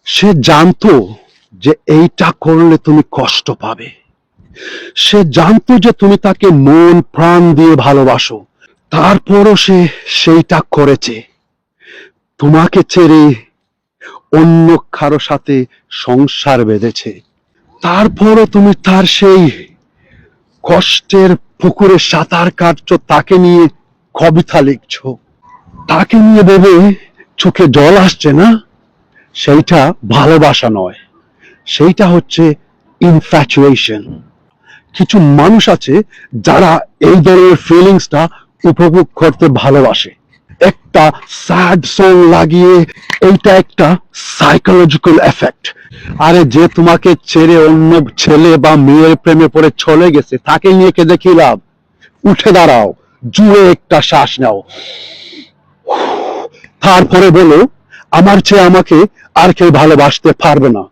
সে জানতো যে এইটা করলে তুমি কষ্ট পাবে, সে জানতো যে তুমি তাকে মন প্রাণ দিয়ে ভালোবাসো, তারপরও সে সেইটা করেছে। তোমাকে ছেড়ে অন্য কারো সাথে সংসার বেঁধেছে। তারপরও তুমি তার সেই কষ্টের পুকুরে সাঁতার কাটছো, তাকে নিয়ে কবিতা লিখছো, তাকে নিয়ে ভেবে চোখে জল আসছে না? সেইটা ভালোবাসা নয়, সেইটা হচ্ছে ইনফ্যাচুয়েশন। কিছু মানুষ আছে যারা এই ধরনের ফিলিংসটা উপভোগ করতে ভালোবাসে। একটা স্যাড সং লাগিয়ে, এইটা একটা সাইকোলজিক্যাল এফেক্ট। আরে যে তোমাকে ছেড়ে অন্য ছেলে বা মেয়ের প্রেমে পড়ে চলে গেছে, তাকে নিয়ে কেঁদে কি লাভ? উঠে দাঁড়াও, জুড়ে একটা শ্বাস নাও, তারপরে বলো আমার চেয়ে আমাকে আর কেউ ভালোবাসতে পারবে না।